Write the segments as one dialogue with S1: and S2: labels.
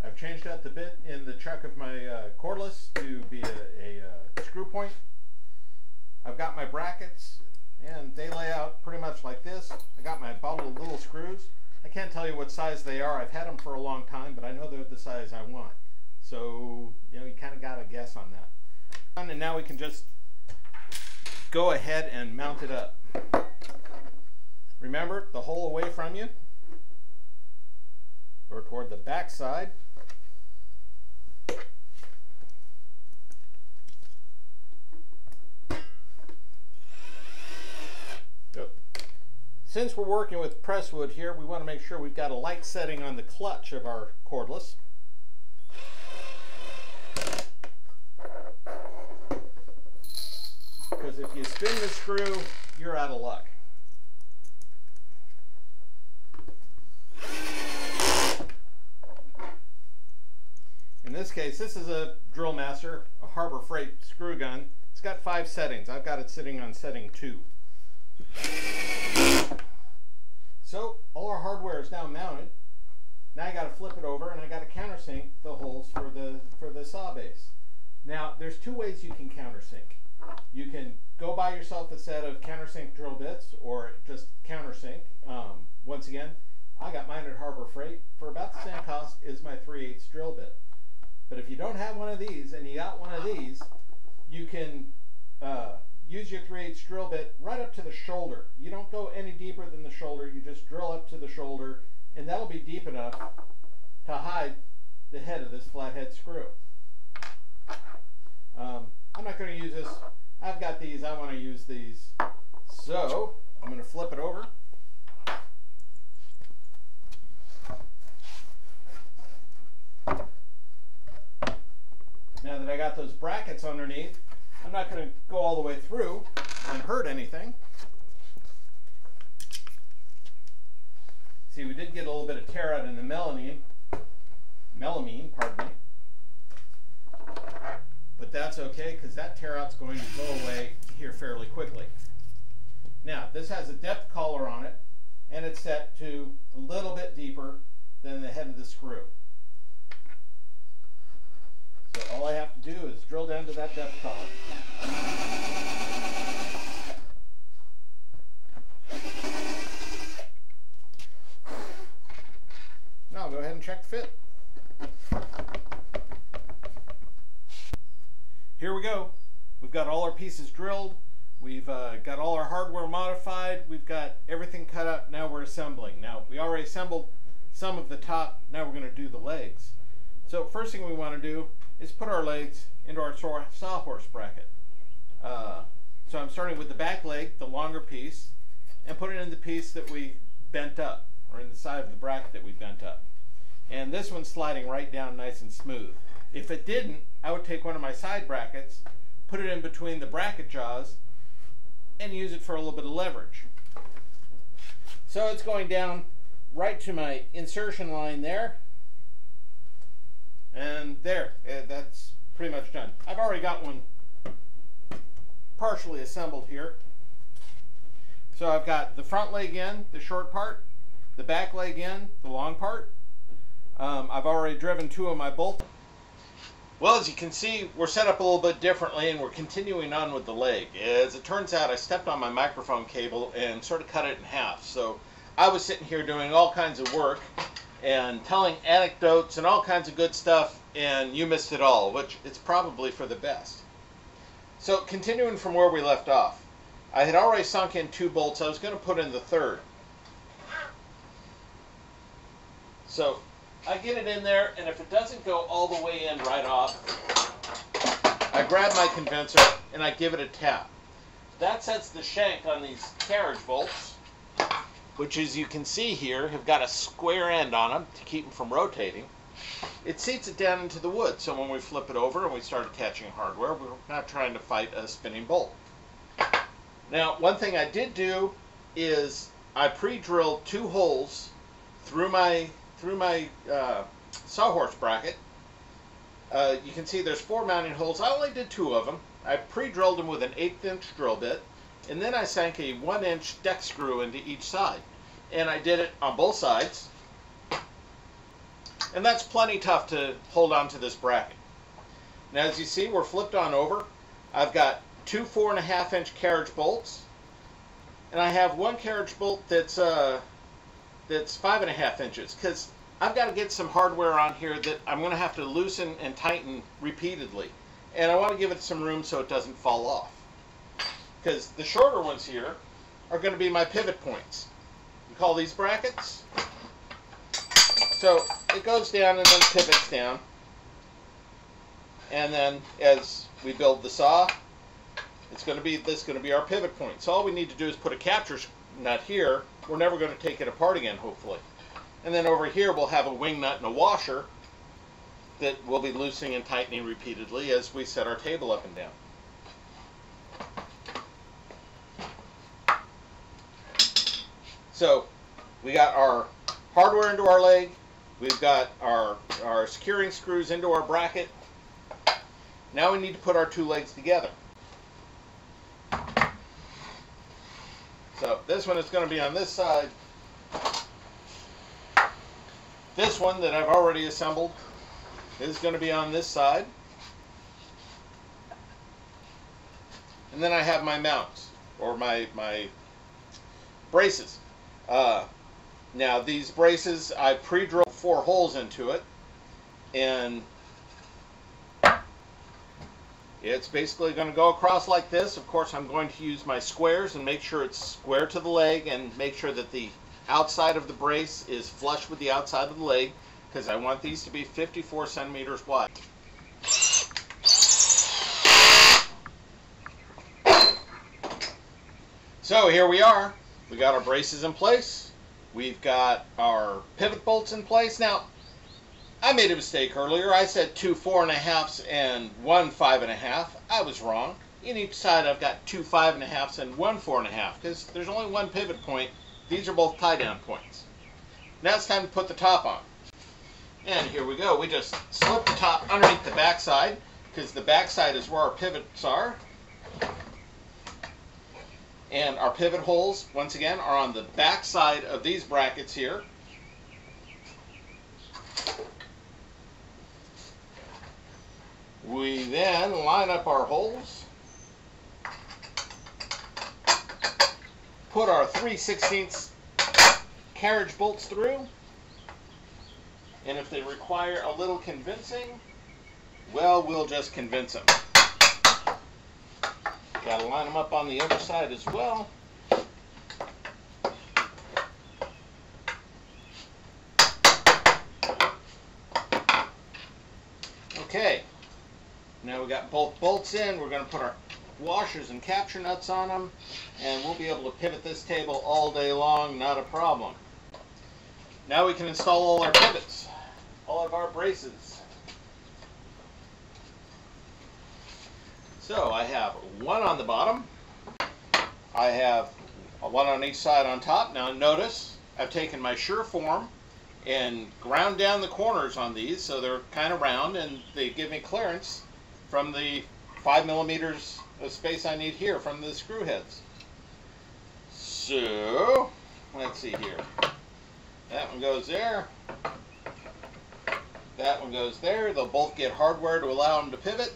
S1: I've changed out the bit in the chuck of my cordless to be a screw point. I've got my brackets, and they lay out pretty much like this. I got my bundle of little screws. I can't tell you what size they are. I've had them for a long time, but I know they're the size I want. So, you know, you kind of got to guess on that. And now we can just go ahead and mount it up. Remember, the hole away from you, or toward the back side. Since we're working with presswood here, we want to make sure we've got a light setting on the clutch of our cordless. Because if you spin the screw, you're out of luck. In this case, this is a Drill Master, a Harbor Freight screw gun. It's got 5 settings. I've got it sitting on setting 2. So all our hardware is now mounted. Now I got to flip it over, and I got to countersink the holes for the saw base. Now there's 2 ways you can countersink. You can go buy yourself a set of countersink drill bits, or just countersink. Once again, I got mine at Harbor Freight for about the same cost as my 3/8 drill bit. But if you don't have one of these and you got one of these, you can use your 3/8 drill bit right up to the shoulder. You don't go any deeper than the shoulder. You just drill up to the shoulder, and that'll be deep enough to hide the head of this flathead screw. I'm not going to use this. I've got these. I want to use these. So I'm going to flip it over. Now that I got those brackets underneath, I'm not going to go all the way through and hurt anything. See, we did get a little bit of tear out in the melamine, pardon me. But that's okay, because that tear out's going to go away here fairly quickly. Now, this has a depth collar on it, and it's set to a little bit deeper than the head of the screw. So all I have to do is drill down to that depth collar. Now I'll go ahead and check fit. Here we go. We've got all our pieces drilled. We've got all our hardware modified. We've got everything cut up. Now we're assembling. Now we already assembled some of the top. Now we're going to do the legs. So first thing we want to do is put our legs into our sawhorse bracket. So I'm starting with the back leg, the longer piece, and put it in the piece that we bent up, or in the side of the bracket that we bent up. And this one's sliding right down nice and smooth. If it didn't, I would take one of my side brackets, put it in between the bracket jaws, and use it for a little bit of leverage. So it's going down right to my insertion line there. And there, that's pretty much done. I've already got one partially assembled here. So I've got the front leg in, the short part, the back leg in, the long part. I've already driven 2 of my bolts. Well, as you can see, we're set up a little bit differently, and we're continuing on with the leg. As it turns out, I stepped on my microphone cable and sort of cut it in half. So I was sitting here doing all kinds of work and telling anecdotes and all kinds of good stuff, and you missed it all, which it's probably for the best. So continuing from where we left off, I had already sunk in 2 bolts. I was going to put in the 3rd. So I get it in there, and if it doesn't go all the way in right off, I grab my condenser and I give it a tap. That sets the shank on these carriage bolts, which, as you can see here, have got a square end on them to keep them from rotating. It seats it down into the wood, so when we flip it over and we start attaching hardware, we're not trying to fight a spinning bolt. Now, one thing I did do is I pre-drilled 2 holes through my sawhorse bracket. You can see there's 4 mounting holes. I only did 2 of them. I pre-drilled them with an 1/8 inch drill bit, and then I sank a 1 inch deck screw into each side. And I did it on both sides. And that's plenty tough to hold on to this bracket. Now as you see, we're flipped on over. I've got two 4.5-inch carriage bolts, and I have one carriage bolt that's 5.5 inches, because I've got to get some hardware on here that I'm going to have to loosen and tighten repeatedly, and I want to give it some room so it doesn't fall off, because the shorter ones here are going to be my pivot points. We call these brackets. So it goes down and then pivots down, and then as we build the saw, this is going to be our pivot point. So all we need to do is put a capture nut here. We're never going to take it apart again, hopefully. And then over here we'll have a wing nut and a washer that we'll be loosening and tightening repeatedly as we set our table up and down. So we got our hardware into our leg. We've got our securing screws into our bracket. Now we need to put our two legs together. So this one is going to be on this side. This one that I've already assembled is going to be on this side. And then I have my mounts, or my braces. Now these braces, I pre-drilled 4 holes into it, and it's basically going to go across like this. Of course, I'm going to use my squares and make sure it's square to the leg, and make sure that the outside of the brace is flush with the outside of the leg, because I want these to be 54 centimeters wide. So here we are. We got our braces in place. We've got our pivot bolts in place. Now, I made a mistake earlier. I said 2 4.5s and 1 5.5. I was wrong. In each side I've got 2 5.5s and 1 4.5, because there's only one pivot point. These are both tie-down points. Now it's time to put the top on. And here we go. We just slip the top underneath the backside, because the backside is where our pivots are. And our pivot holes, once again, are on the back side of these brackets here. We then line up our holes, put our 3/16 carriage bolts through, and if they require a little convincing, well, we'll just convince them. Got to line them up on the other side as well. Okay, now we got both bolts in. We're going to put our washers and capture nuts on them, and we'll be able to pivot this table all day long, not a problem. Now we can install all our pivots, all of our braces. So I have one on the bottom. I have one on each side on top. Now notice I've taken my Surform and ground down the corners on these so they're kind of round, and they give me clearance from the 5 millimeters of space I need here from the screw heads. So let's see here. That one goes there. That one goes there. They'll both get hardware to allow them to pivot.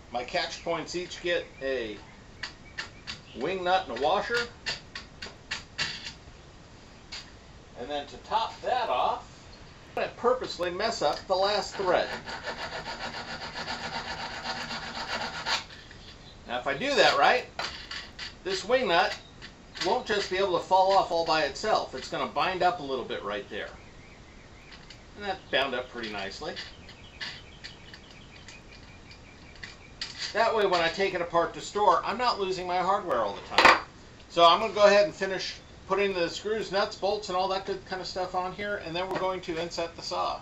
S1: My catch points each get a wing nut and a washer. And then to top that off, I'm going to purposely mess up the last thread. Now if I do that right, this wing nut won't just be able to fall off all by itself. It's going to bind up a little bit right there. And that's bound up pretty nicely. That way when I take it apart to store, I'm not losing my hardware all the time. So I'm going to go ahead and finish putting the screws, nuts, bolts, and all that good kind of stuff on here, and then we're going to inset the saw.